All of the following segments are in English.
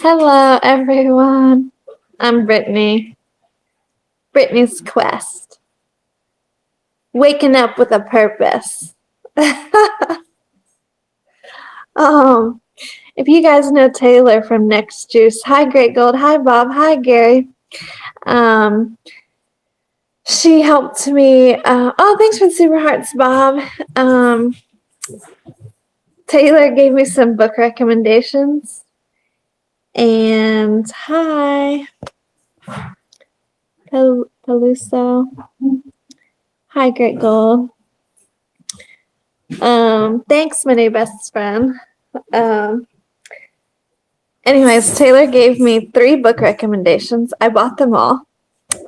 Hello, everyone. I'm Brittany. Brittany's Quest. Waking up with a purpose. um, if you guys know Taylor from Next Juice, hi Great Gold, hi Bob, hi Gary. She helped me. Thanks for the super hearts, Bob. Taylor gave me some book recommendations. And hi, Peluso. Hi, Great Gold. Thanks, my new best friend. Anyways, Taylor gave me 3 book recommendations. I bought them all.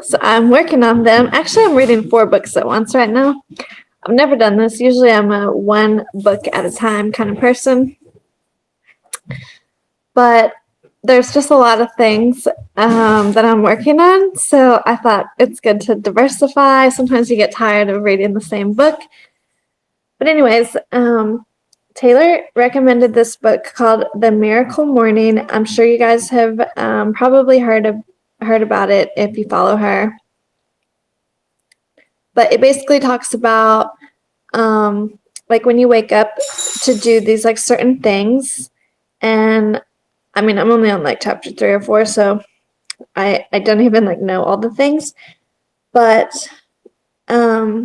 So I'm working on them. Actually, I'm reading 4 books at once right now. I've never done this. Usually I'm a one book at a time kind of person. But there's just a lot of things that I'm working on. So I thought it's good to diversify. Sometimes you get tired of reading the same book. But anyways, Taylor recommended this book called The Miracle Morning. I'm sure you guys have probably heard about it if you follow her. But it basically talks about like when you wake up to do these like certain things. And I mean, I'm only on like chapter 3 or 4, so I don't even like know all the things. But yeah,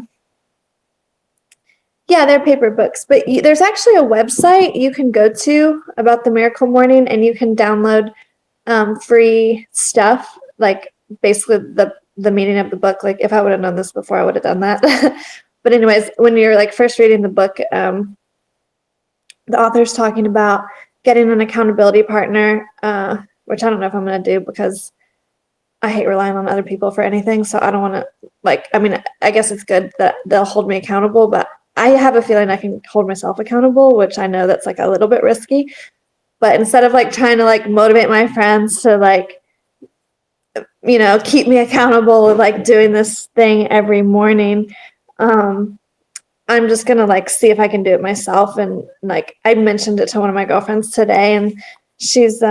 they're paper books, but there's actually a website you can go to about the Miracle Morning, and you can download free stuff, like basically the meaning of the book. Like if I would have known this before, I would have done that. But anyways, when you're like first reading the book, the author's talking about getting an accountability partner, which I don't know if I'm going to do because I hate relying on other people for anything. So I don't want to I guess it's good that they'll hold me accountable, but I have a feeling I can hold myself accountable, which I know that's like a little bit risky. But instead of like trying to like motivate my friends to like, keep me accountable, like doing this thing every morning, I'm just gonna like see if I can do it myself. And like I mentioned it to one of my girlfriends today, and she's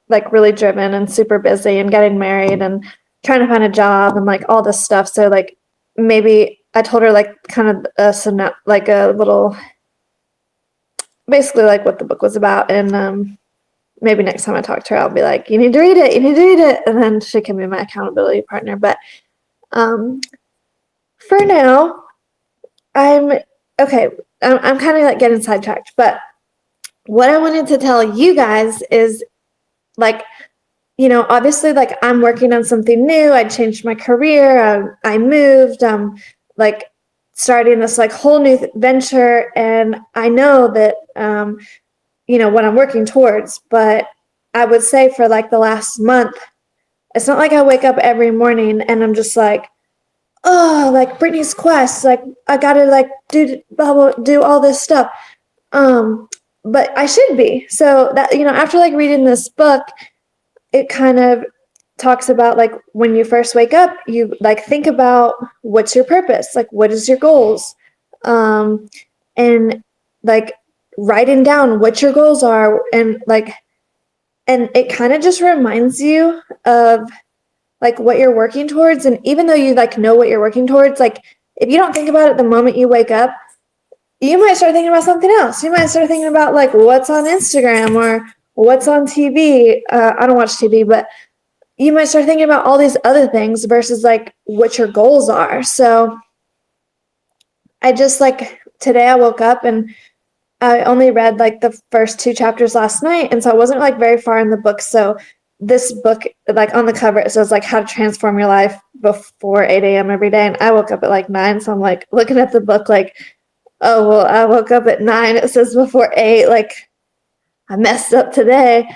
like really driven and super busy and getting married and trying to find a job and like all this stuff. So like maybe I told her like kind of like a little, basically like what the book was about. And maybe next time I talk to her, I'll be like, you need to read it, you need to read it. And then she can be my accountability partner. But for now, I'm kind of like getting sidetracked. But what I wanted to tell you guys is like, obviously like I'm working on something new. I changed my career. I moved, like starting this like whole new venture. And I know that, what I'm working towards, but I would say for like the last month, it's not like I wake up every morning and I'm just like, oh, like Brittany's Quest, like I gotta like do all this stuff. But I should be. So that, after like reading this book, it kind of talks about like when you first wake up, you like think about what's your purpose, like what is your goals, and like writing down what your goals are, and it kind of just reminds you of like what you're working towards. And even though you like know what you're working towards, like if you don't think about it the moment you wake up, you might start thinking about something else. You might start thinking about like what's on Instagram or what's on TV. I don't watch TV, but you might start thinking about all these other things versus like what your goals are. So I just like today I woke up and I only read like the first 2 chapters last night. And so I wasn't like very far in the book. So this book, like on the cover, it says like how to transform your life before 8 a.m. every day. And I woke up at like 9. So I'm like looking at the book like, oh, well, I woke up at 9. It says before 8. Like I messed up today.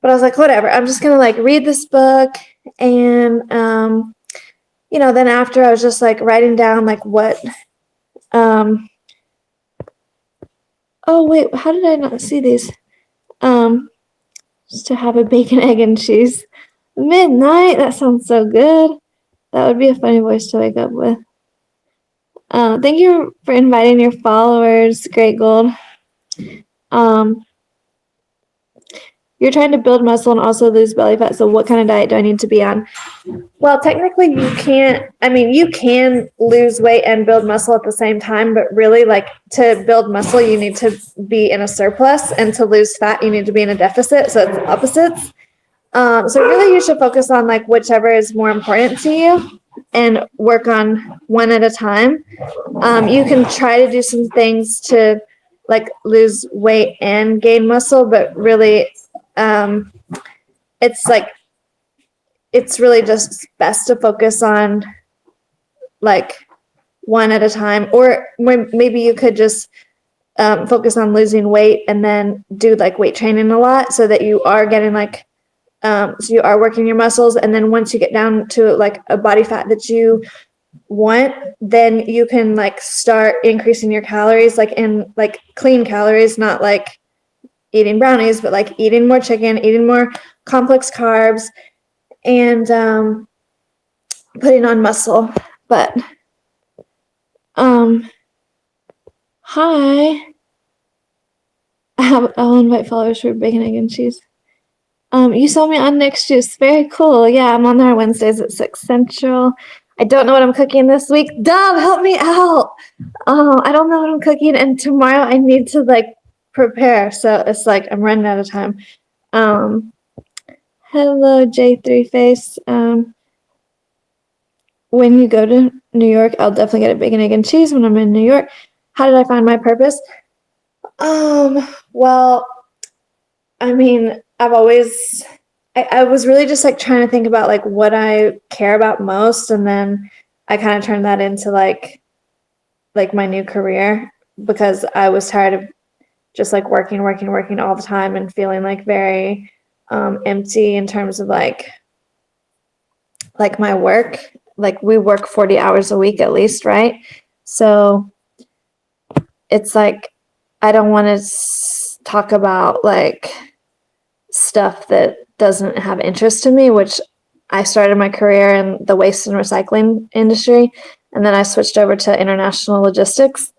But I was like, whatever. I'm just going to like read this book. And, then after I was just like writing down like what, oh, wait, how did I not see these? Just to have a bacon, egg, and cheese midnight. That sounds so good. That would be a funny voice to wake up with. Thank you for inviting your followers, Great Gold. you're trying to build muscle and also lose belly fat. So what kind of diet do I need to be on? Well, technically you can't, I mean, you can lose weight and build muscle at the same time, but really like to build muscle, you need to be in a surplus, and to lose fat, you need to be in a deficit. So it's opposites. So really you should focus on like whichever is more important to you and work on one at a time. You can try to do some things to like lose weight and gain muscle, but really, it's like, it's really just best to focus on like one at a time, or maybe you could just focus on losing weight and then do like weight training a lot so that you are getting like, so you are working your muscles. And then once you get down to like a body fat that you want, then you can like start increasing your calories, like in like clean calories, not like eating brownies, but like eating more chicken, eating more complex carbs, and putting on muscle. But hi, I'll invite followers for bacon, egg, and cheese. You saw me on Nick's Juice. Very cool. Yeah, I'm on there Wednesdays at 6 Central. I don't know what I'm cooking this week. Dove, help me out. Oh, I don't know what I'm cooking, and tomorrow I need to like prepare. So it's like I'm running out of time. Hello, J3 Face. When you go to New York, I'll definitely get a bacon, egg, and cheese when I'm in New York. How did I find my purpose? Well, I mean, I was really just like trying to think about like what I care about most, and then I kind of turned that into like my new career, because I was tired of just like working all the time and feeling like very empty in terms of like my work. Like we work 40 hours a week at least, right? So it's like I don't want to talk about like stuff that doesn't have interest to me, which I started my career in the waste and recycling industry, and then I switched over to international logistics.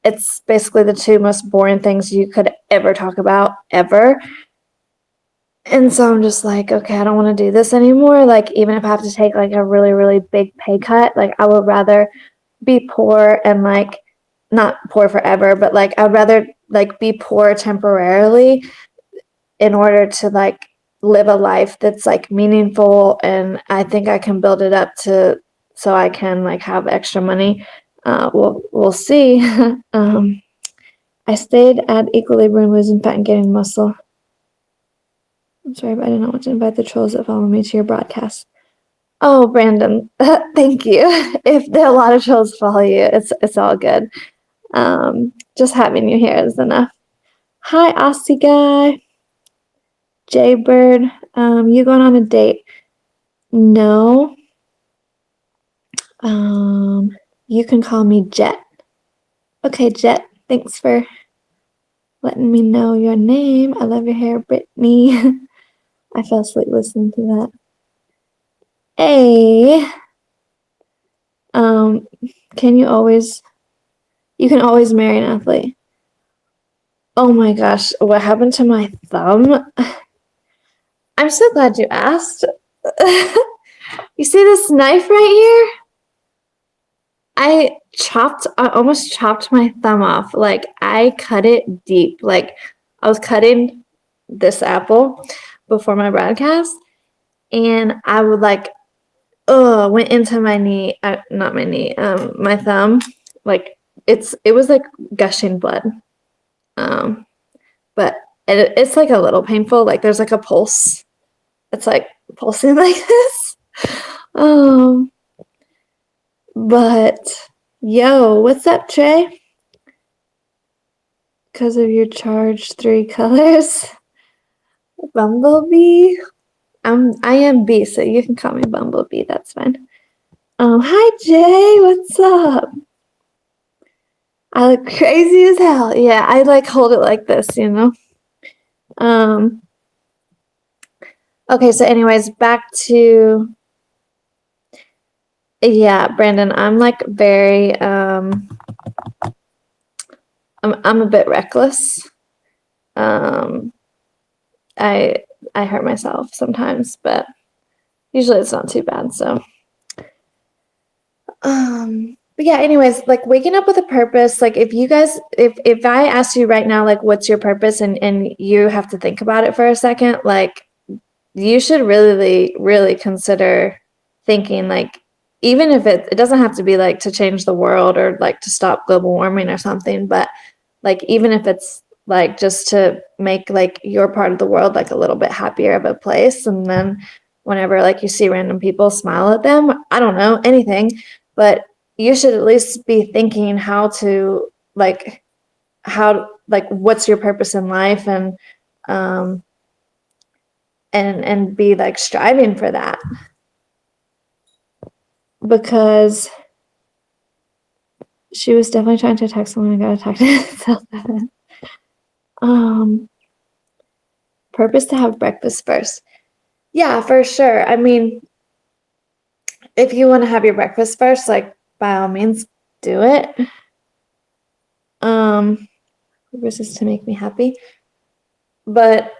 It's basically the two most boring things you could ever talk about, ever. And so I'm just like, okay, I don't want to do this anymore. Like, even if I have to take like a really, really big pay cut, like I would rather be poor and like not poor forever, but like I'd rather like be poor temporarily in order to like live a life that's like meaningful, and I think I can build it up to so I can like have extra money. We'll see. I stayed at equilibrium, losing fat and gaining muscle. I'm sorry, but I did not want to invite the trolls that follow me to your broadcast. Oh, Brandon, thank you. If there are a lot of trolls follow you, it's all good. Just having you here is enough. Hi, Aussie guy. Jaybird, you going on a date? No. You can call me Jet. Okay, Jet. Thanks for letting me know your name. I love your hair, Brittany. I fell asleep listening to that. Hey. You can always marry an athlete. Oh my gosh, what happened to my thumb? I'm so glad you asked. You see this knife right here? I almost chopped my thumb off. Like I cut it deep. Like I was cutting this apple before my broadcast, and I would like, went into my knee, not my knee, my thumb. Like it was like gushing blood. But it's like a little painful. Like there's like a pulse. It's like pulsing like this. But yo, what's up, Trey? Because of your charge 3 colors. Bumblebee. I am B, so you can call me Bumblebee. That's fine. Hi Jay, what's up? I look crazy as hell. Yeah, I like hold it like this, you know. Okay, so anyways, back to yeah, Brandon, I'm like very I'm a bit reckless. I hurt myself sometimes, but usually it's not too bad. So, but yeah, anyways, like waking up with a purpose, like if I ask you right now, like what's your purpose, and you have to think about it for a second, like you should really consider thinking, like, even if it doesn't have to be like to change the world or like to stop global warming or something, but like even if it's like just to make like your part of the world like a little bit happier of a place, and then whenever like you see random people, smile at them. I don't know, anything, but you should at least be thinking how what's your purpose in life, um and be like striving for that, because she was definitely trying to text someone. I gotta talk to myself. um Purpose to have breakfast first. Yeah, for sure. I mean, if you want to have your breakfast first, like by all means do it. Purpose is to make me happy. But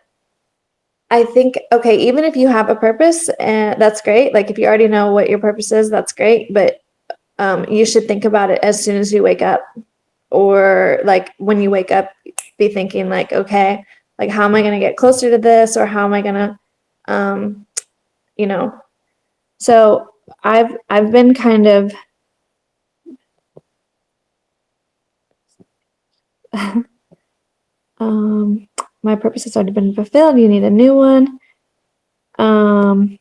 I think, okay, even if you have a purpose, and that's great. Like if you already know what your purpose is, that's great. But you should think about it as soon as you wake up, or like when you wake up, be thinking like, okay, like how am I going to get closer to this, or how am I going to, you know. So I've been kind of my purpose has already been fulfilled. You need a new one. And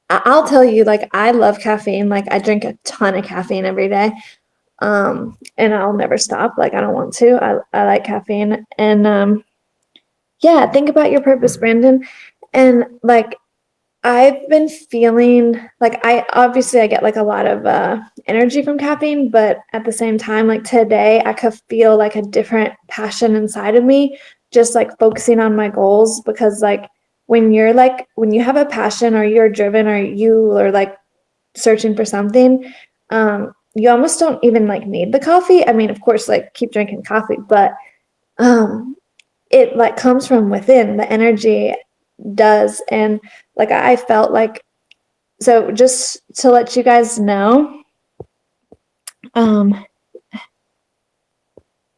I'll tell you, like, I love caffeine. Like, I drink a ton of caffeine every day. And I'll never stop. Like, I don't want to. I like caffeine. And yeah, think about your purpose, Brandon. And like, I've been feeling like I get like a lot of energy from caffeine, but at the same time, like today, I could feel like a different passion inside of me, just like focusing on my goals. Because when you have a passion, or you're driven, or you are like searching for something, you almost don't even like need the coffee. I mean, of course, like keep drinking coffee, but it like comes from within. The energy does. And like I felt like, so just to let you guys know,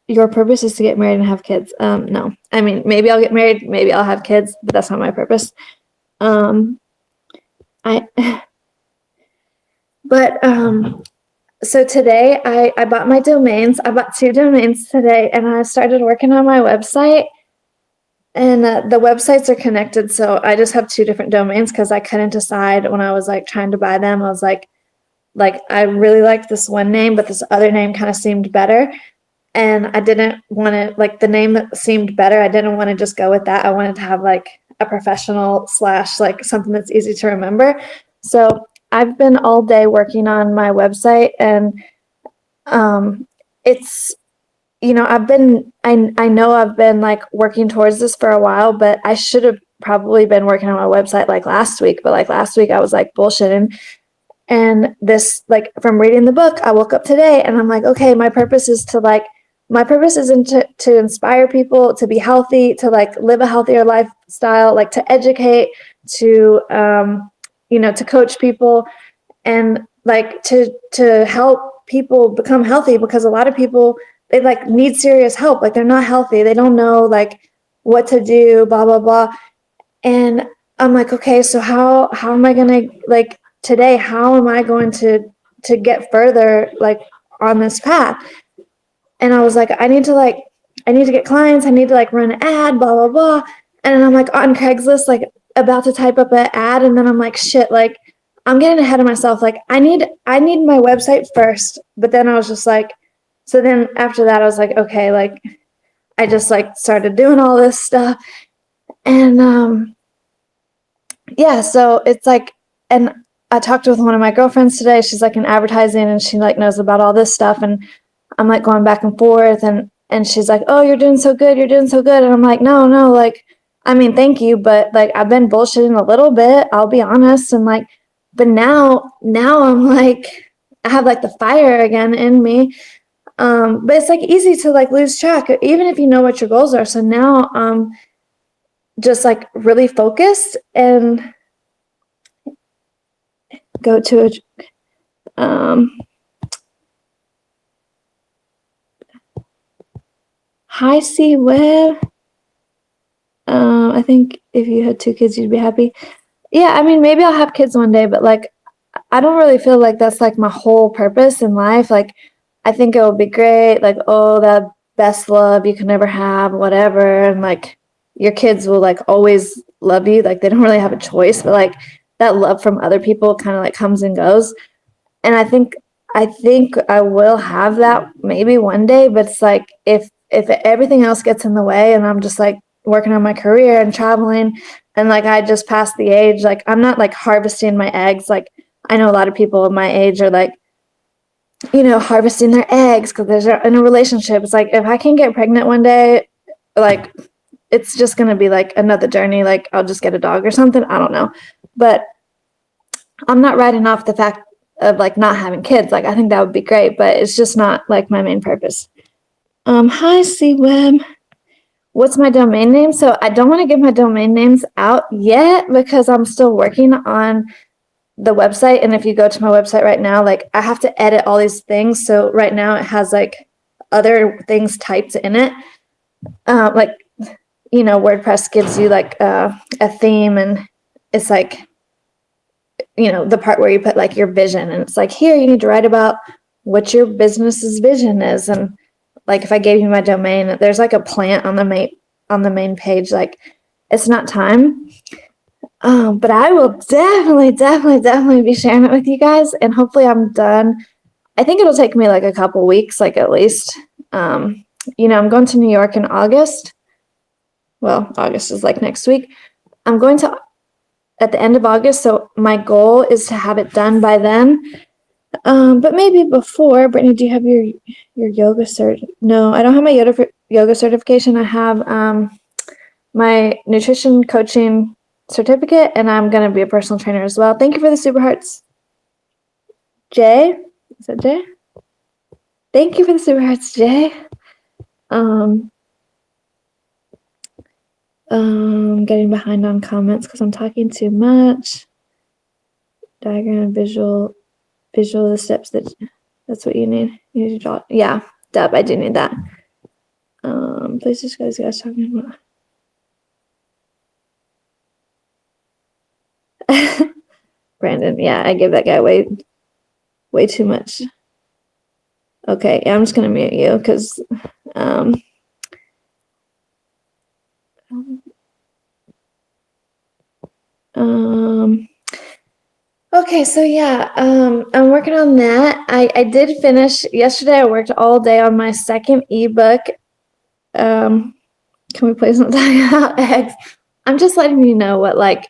your purpose is to get married and have kids. No, I mean, maybe I'll get married, maybe I'll have kids, but that's not my purpose. I but so today I bought my domains. I bought 2 domains today, and I started working on my website. And the websites are connected, so I just have 2 different domains because I couldn't decide when I was like trying to buy them. I was like I really liked this one name, but this other name kind of seemed better. And I didn't want to, like, the name that seemed better, I didn't want to just go with that. I wanted to have like a professional slash like something that's easy to remember. So I've been all day working on my website, and it's, you know, I know I've been like working towards this for a while, but I should have probably been working on my website like last week. But like last week I was like bullshitting. And this, like, from reading the book, I woke up today and I'm like, okay, my purpose isn't to inspire people to be healthy, to like live a healthier lifestyle, like to educate, to, to coach people, and like to help people become healthy, because a lot of people, they like need serious help. Like they're not healthy. They don't know like what to do, blah, blah, blah. And I'm like, okay, so how am I gonna, like, today, how am I going to get further like on this path? And I was like, I need to get clients, I need to like run an ad, blah, blah, blah. And then I'm like on Craigslist, like about to type up an ad, and then I'm like, shit, like I'm getting ahead of myself. Like I need my website first. But then I was just like, so then after that I was like, okay, like I just like started doing all this stuff. And yeah, so it's like, and I talked with one of my girlfriends today. She's like in advertising, and she like knows about all this stuff. And I'm like going back and forth, and she's like, oh, you're doing so good. You're doing so good. And I'm like, no, like, I mean, thank you. But like, I've been bullshitting a little bit, I'll be honest. And like, but now I'm like, I have like the fire again in me. But it's like easy to like lose track, even if you know what your goals are. So now just like really focused and go to hi C Web. I think if you had 2 kids, you'd be happy. Yeah, I mean, maybe I'll have kids one day, but like, I don't really feel like that's like my whole purpose in life. Like, I think it would be great. Like, oh, that best love you can never have, whatever. And like, your kids will like always love you. Like, they don't really have a choice, but like, that love from other people kind of like comes and goes. And I think I will have that maybe one day, but it's like if everything else gets in the way and I'm just like working on my career and traveling and like I just passed the age, like I'm not like harvesting my eggs. Like I know a lot of people of my age are like, harvesting their eggs because they're in a relationship. It's like if I can get pregnant one day, like it's just gonna be like another journey. Like I'll just get a dog or something. I don't know. But I'm not writing off the fact of like not having kids. Like I think that would be great, but it's just not like my main purpose. Hi C Web. What's my domain name? So I don't want to give my domain names out yet because I'm still working on the website. And if you go to my website right now, like I have to edit all these things. So right now it has like other things typed in it. Like, WordPress gives you like a theme and it's like, the part where you put like your vision and it's like, here, you need to write about what your business's vision is. And like, if I gave you my domain, there's like a plant on the main page. Like it's not time. But I will definitely be sharing it with you guys and hopefully I'm done. I think it'll take me like a couple weeks, like at least. I'm going to New York in August. Well, August is like next week. I'm going to at the end of August, so my goal is to have it done by then. But maybe before. Brittany, do you have your yoga cert? No, I don't have my yoga certification. I have my nutrition coaching certificate, and I'm gonna be a personal trainer as well. Thank you for the super hearts, Jay. Is that Jay? Thank you for the super hearts, Jay. Getting behind on comments because I'm talking too much. Diagram, visual of the steps that's what you need. You need to draw. Yeah, Deb, I do need that. Please just guys talking about Brandon. Yeah, I give that guy way too much. Okay, yeah, I'm just gonna mute you because okay, so yeah, I'm working on that. I did finish yesterday. I worked all day on my second ebook. Can we please not talk about eggs? I'm just letting you know what like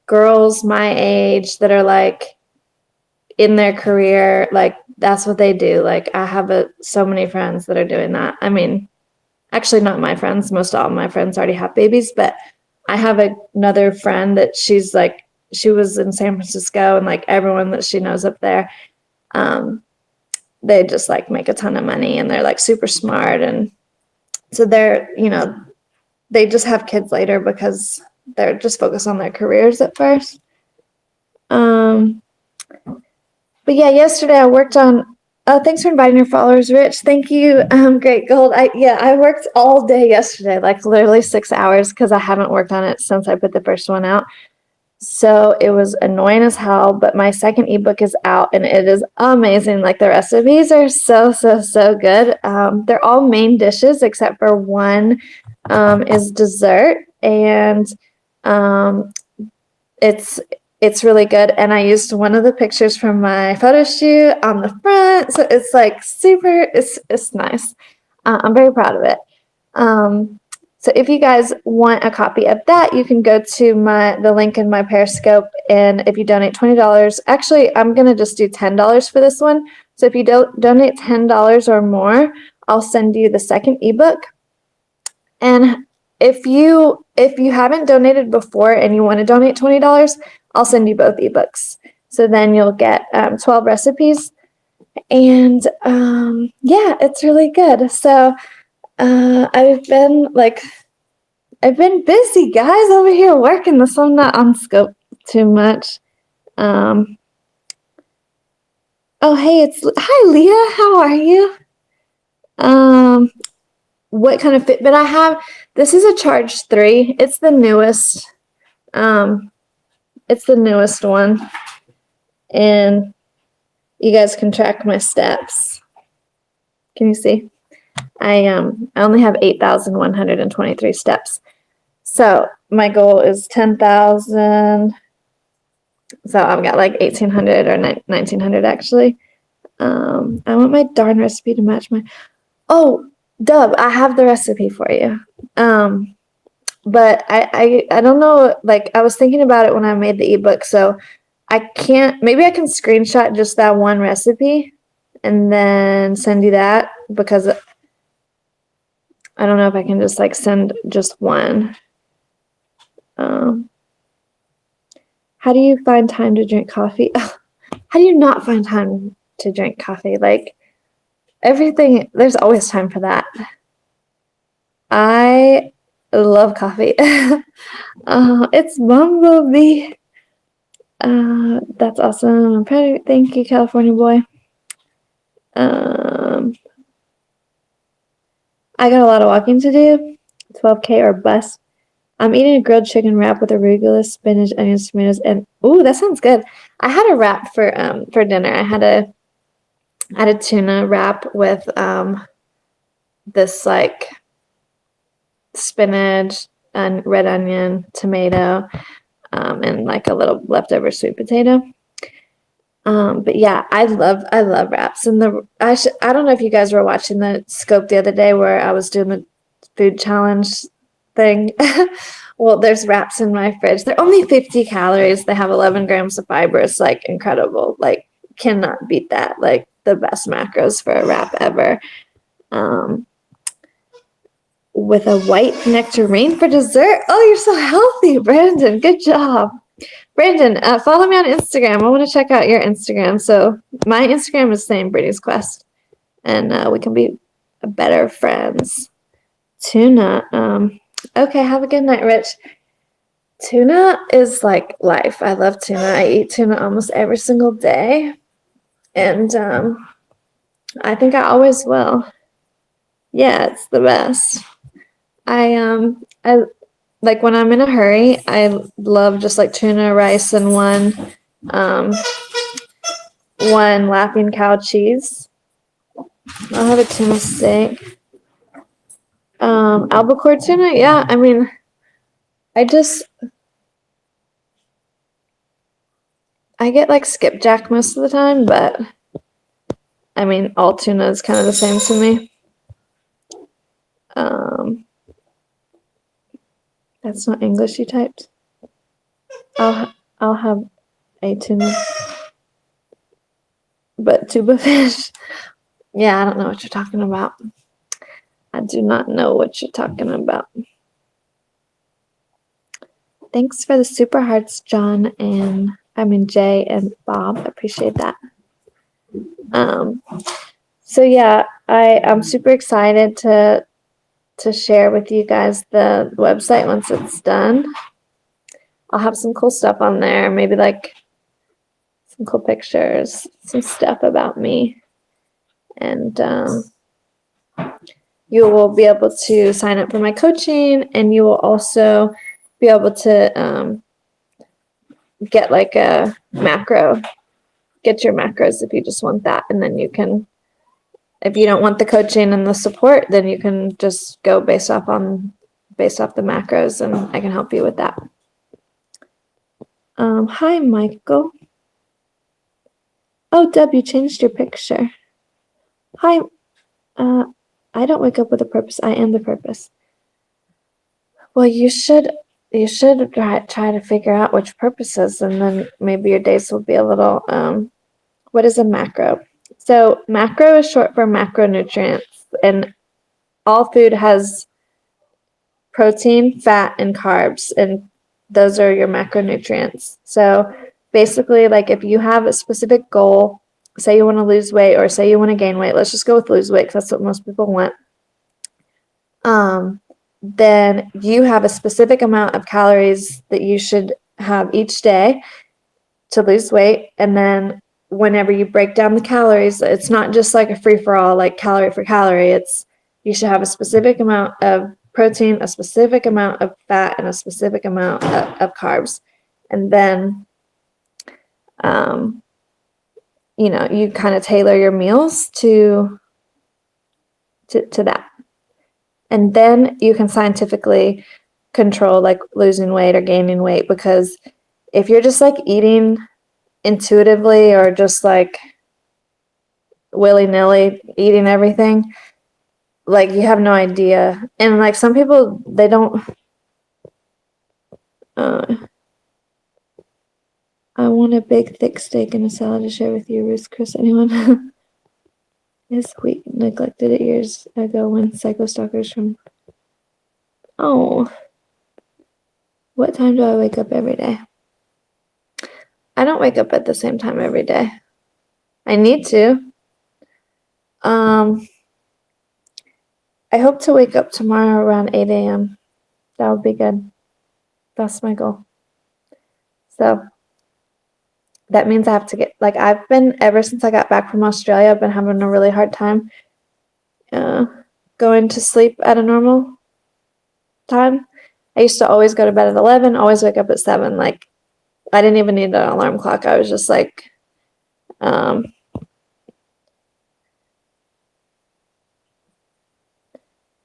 girls my age that are like in their career, like that's what they do. Like I have so many friends that are doing that. I mean, actually not my friends. Most all of my friends already have babies, but I have another friend that she's like, she was in San Francisco and like everyone that she knows up there, they just like make a ton of money and they're like super smart. And so they're, they just have kids later because they're just focused on their careers at first. But yeah, yesterday I worked on, thanks for inviting your followers, Rich. Thank you. Great Gold. I worked all day yesterday, like literally 6 hours because I haven't worked on it since I put the first one out. So it was annoying as hell, but my second ebook is out and it is amazing. Like the recipes are so good. They're all main dishes except for one is dessert, and it's really good. And I used one of the pictures from my photo shoot on the front, so it's like super. It's nice. I'm very proud of it. So if you guys want a copy of that, you can go to the link in my Periscope, and if you donate $20, actually, I'm gonna just do $10 for this one. So if you donate $10 or more, I'll send you the second ebook. And if you haven't donated before and you want to donate $20, I'll send you both ebooks. So then you'll get 12 recipes. And yeah, it's really good. So I've been busy, guys, over here working, so I'm not on scope too much. Oh, hey, hi, Leah. How are you? What kind of Fitbit I have? This is a Charge 3. It's the newest. It's the newest one, and you guys can track my steps. Can you see? I only have 8,123 steps. So my goal is 10,000. So I've got like 1,800 or 1,900 actually. I want my darn recipe to match my. Oh, Dub, I have the recipe for you. But I don't know. Like I was thinking about it when I made the ebook, so I can't. Maybe I can screenshot just that one recipe and then send you that because I don't know if I can just like send just one. How do you find time to drink coffee? How do you not find time to drink coffee? Like everything, there's always time for that. I love coffee. It's Bumblebee. That's awesome. I'm proud of you. Thank you, California boy. I got a lot of walking to do. 12K or bust. I'm eating a grilled chicken wrap with arugula, spinach, onions, tomatoes, and ooh, that sounds good. I had a wrap for dinner. I had a tuna wrap with this like spinach and red onion, tomato, and like a little leftover sweet potato. But yeah, I love wraps. And I don't know if you guys were watching the scope the other day where I was doing the food challenge thing. Well, there's wraps in my fridge. They're only 50 calories. They have 11 grams of fiber. It's like incredible. Like cannot beat that. Like the best macros for a wrap ever. With a white nectarine for dessert. Oh, you're so healthy, Brandon. Good job. Brandon, follow me on Instagram. I want to check out your Instagram. So my Instagram is same Brittany's Quest, and we can be better friends. Tuna. Okay, have a good night, Rich. Tuna is like life. I love tuna. I eat tuna almost every single day, and I think I always will. Yeah, it's the best. I like when I'm in a hurry, I love just like tuna, rice, and one Laughing Cow cheese. I'll have a tuna steak. Albacore tuna, yeah. I mean, I get like skipjack most of the time, but I mean, all tuna is kind of the same to me. That's not English you typed. I'll have a tuna, but tuba fish. Yeah, I don't know what you're talking about. I do not know what you're talking about. Thanks for the super hearts, John and Jay and Bob. I appreciate that. So yeah, I'm super excited to share with you guys the website once it's done. I'll have some cool stuff on there, maybe like some cool pictures, some stuff about me, and you will be able to sign up for my coaching, and you will also be able to get like a macro, get your macros if you just want that, and then you can, if you don't want the coaching and the support, then you can just go based off the macros, and I can help you with that. Hi, Michael. Oh, Deb, you changed your picture. Hi. I don't wake up with a purpose. I am the purpose. Well, you should try to figure out which purposes, and then maybe your days will be a little. What is a macro? So macro is short for macronutrients, and all food has protein, fat, and carbs, and those are your macronutrients. So basically, like if you have a specific goal, say you want to lose weight or say you want to gain weight, let's just go with lose weight because that's what most people want. Then you have a specific amount of calories that you should have each day to lose weight. And then whenever you break down the calories, it's not just like a free-for-all, like calorie for calorie. It's you should have a specific amount of protein, a specific amount of fat, and a specific amount of carbs. And then, you kind of tailor your meals to that. And then you can scientifically control like losing weight or gaining weight, because if you're just like eating intuitively or just like willy-nilly eating everything, like you have no idea. And like some people, they don't I want a big thick steak and a salad to share with you, Ruth Chris. Anyone? Is we neglected it years ago when psycho stalkers from what time do I wake up every day? I don't wake up at the same time every day. I need to. I hope to wake up tomorrow around 8 a.m. That would be good. That's my goal. So that means I have to get, like, I've been, ever since I got back from Australia, I've been having a really hard time going to sleep at a normal time. I used to always go to bed at 11, always wake up at 7. Like, I didn't even need an alarm clock. I was just like,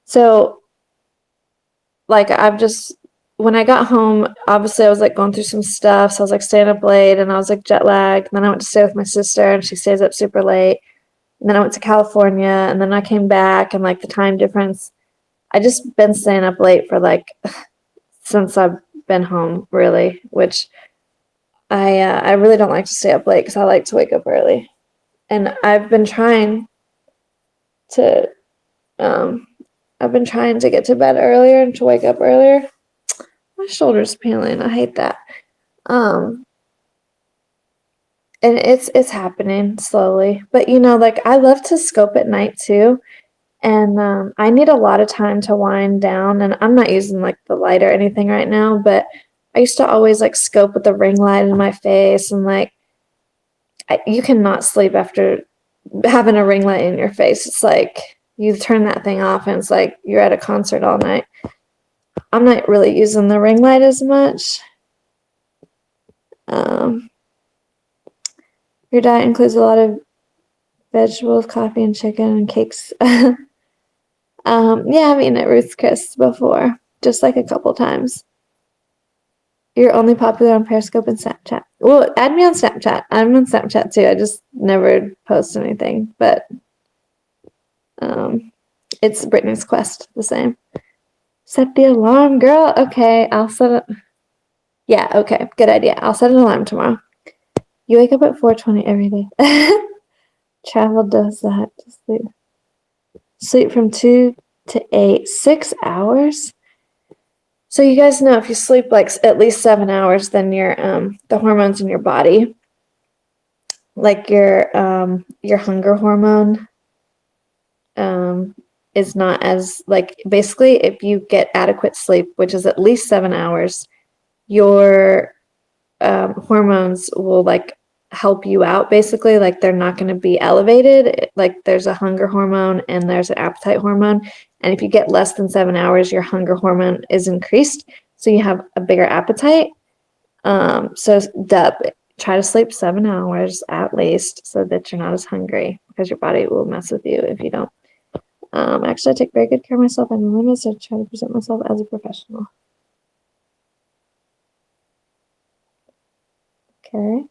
so, like, when I got home, obviously I was like going through some stuff. So I was like staying up late and I was like jet lagged. And then I went to stay with my sister and she stays up super late. And then I went to California and then I came back, and like the time difference, I just been staying up late for like since I've been home, really, which I really don't like to stay up late because I like to wake up early. And I've been trying to get to bed earlier and to wake up earlier. My shoulder's peeling. I hate that. And it's happening slowly. But like I love to scope at night too. And I need a lot of time to wind down. And I'm not using like the light or anything right now, but I used to always like scope with the ring light in my face, and like you cannot sleep after having a ring light in your face. It's like you turn that thing off and it's like you're at a concert all night. I'm not really using the ring light as much. Your diet includes a lot of vegetables, coffee, and chicken, and cakes. Yeah, I've eaten at Ruth's Chris before, just like a couple times. You're only popular on Periscope and Snapchat. Well, add me on Snapchat. I'm on Snapchat too. I just never post anything, but it's Brittany's Quest, the same. Set the alarm, girl. Okay, I'll set it. Yeah, okay, good idea. I'll set an alarm tomorrow. You wake up at 4:20 every day. Travel does that to sleep. Sleep from 2 to 8, 6 hours. So you guys know if you sleep like at least 7 hours, then your the hormones in your body, like your hunger hormone, is not as like, basically if you get adequate sleep, which is at least 7 hours, your hormones will like help you out, basically. Like they're not going to be elevated. Like there's a hunger hormone and there's an appetite hormone, and if you get less than 7 hours, your hunger hormone is increased, so you have a bigger appetite. So try to sleep 7 hours at least so that you're not as hungry, because your body will mess with you if you don't. Actually, I take very good care of myself. I'm a limit, so I try to present myself as a professional. Okay.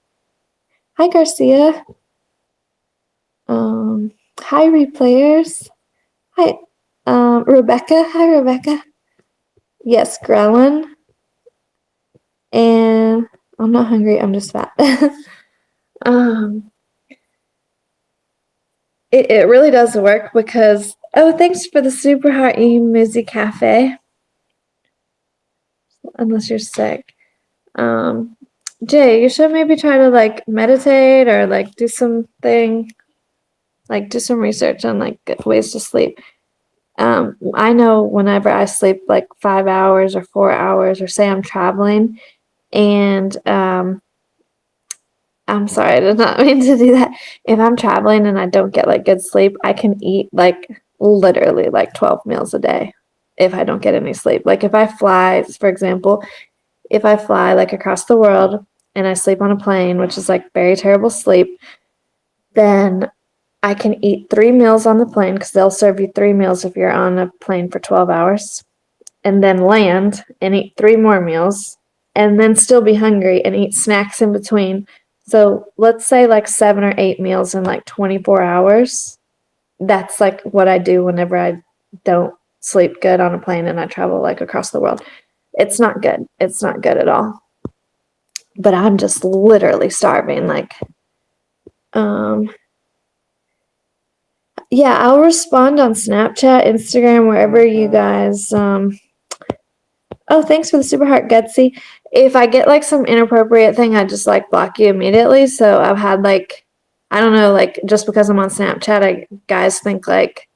Hi, Garcia. Hi, replayers. Hi, Rebecca. Hi, Rebecca. Yes, ghrelin. And I'm not hungry. I'm just fat. It really does work because, thanks for the super heart, Muzi Cafe. Unless you're sick. Jay, you should maybe try to like meditate or like do something, like do some research on like good ways to sleep. I know whenever I sleep like 5 hours or 4 hours, or say I'm traveling, and I'm sorry, I did not mean to do that. If I'm traveling and I don't get like good sleep, I can eat like literally like 12 meals a day if I don't get any sleep. Like if I fly, for example, if I fly like across the world and I sleep on a plane, which is like very terrible sleep, then I can eat 3 meals on the plane because they'll serve you 3 meals if you're on a plane for 12 hours, and then land and eat 3 more meals, and then still be hungry and eat snacks in between. So let's say like 7 or 8 meals in like 24 hours. That's like what I do whenever I don't sleep good on a plane and I travel like across the world. It's not good. It's not good at all. But I'm just literally starving. Like, um, yeah, I'll respond on Snapchat, Instagram, wherever you guys. Oh, thanks for the super heart, Gutsy. If I get like some inappropriate thing, I just like block you immediately. So I've had like, I don't know, like just because I'm on Snapchat, guys think like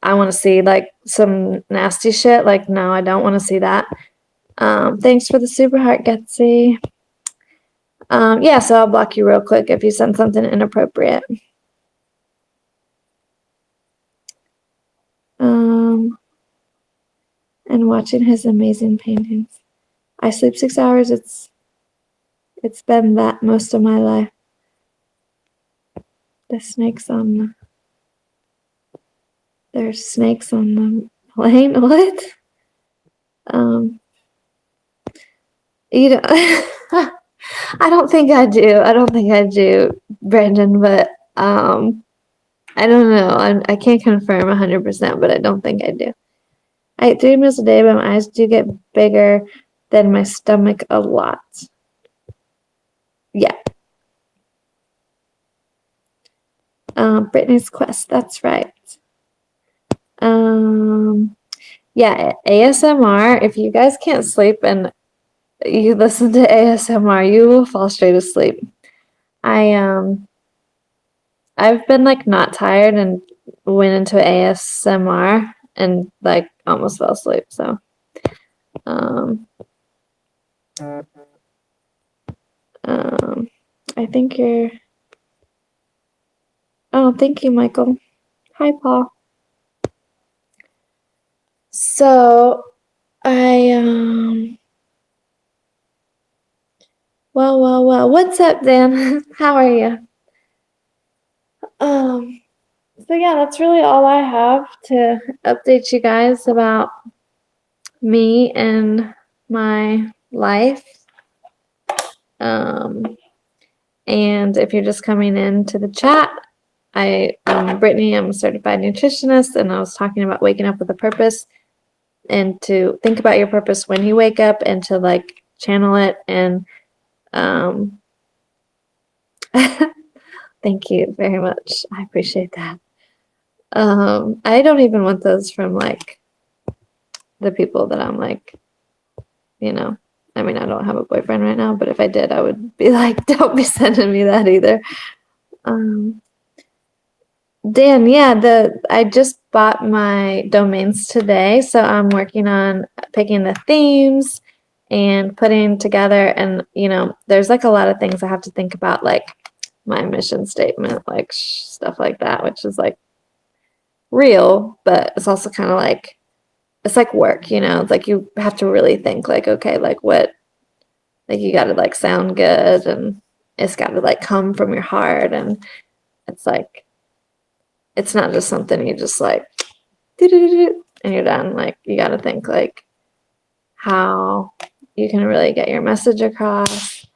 I want to see like some nasty shit. Like, no, I don't want to see that. Thanks for the super heart, Gutsy. Yeah, so I'll block you real quick if you send something inappropriate. And watching his amazing paintings. I sleep 6 hours. It's been that most of my life. The snakes on the There's snakes on the plane. What? Um, you know, I don't think I do. I don't think I do, Brandon. But I don't know. I can't confirm 100%, but I don't think I do. I eat 3 meals a day, but my eyes do get bigger than my stomach a lot. Yeah. Brittany's Quest. That's right. Yeah, ASMR. If you guys can't sleep and you listen to ASMR, you will fall straight asleep. I've been like not tired and went into ASMR and like almost fell asleep. So um I think you're oh, thank you, Michael. Hi, Paul. So I well, what's up, Dan? How are you? Um so yeah, that's really all I have to update you guys about me and my life. Um, and if you're just coming into the chat, I'm Brittany. I'm a certified nutritionist, and I was talking about waking up with a purpose and to think about your purpose when you wake up and to like channel it. And um, thank you very much. I appreciate that. I don't even want those from like the people that I'm like, you know, I mean, I don't have a boyfriend right now, but if I did, I would be like, don't be sending me that either. Um, Dan, yeah, I just bought my domains today, so I'm working on picking the themes and putting together, and there's like a lot of things I have to think about, like my mission statement, like stuff like that, which is like real, but it's also kind of like it's like work, It's like you have to really think like, okay, like what, like you got to like sound good, and it's got to like come from your heart, and it's like it's not just something you just like and you're done. Like you got to think like how you can really get your message across.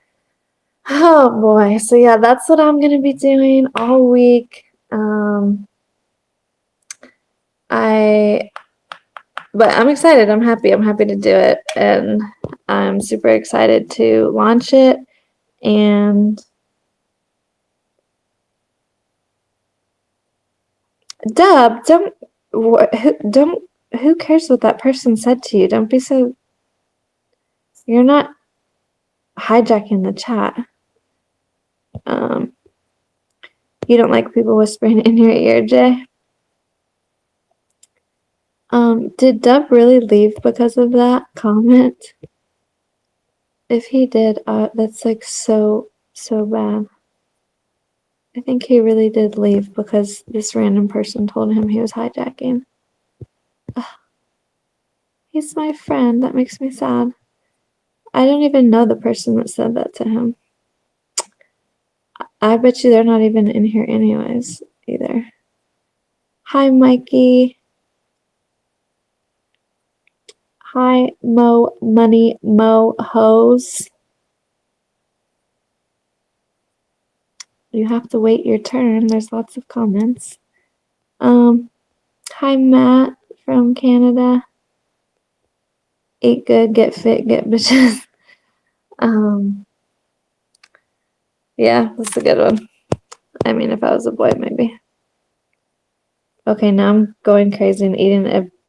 Oh boy. So yeah, that's what I'm gonna be doing all week. I but I'm excited. I'm happy. I'm happy to do it, and I'm super excited to launch it. And Dub, who cares what that person said to you? Don't be so. You're not hijacking the chat. You don't like people whispering in your ear, Jay? Did Dub really leave because of that comment? If he did, that's like so bad. I think he really did leave because this random person told him he was hijacking. Ugh. He's my friend. That makes me sad. I don't even know the person that said that to him. I bet you they're not even in here anyways, either. Hi, Mikey. Hi, Mo Money Mo Hose. You have to wait your turn. There's lots of comments. Hi, Matt from Canada. Eat good, get fit, get bitches. Yeah, that's a good one. I mean, if I was a boy, maybe. Okay, now I'm going crazy and eating a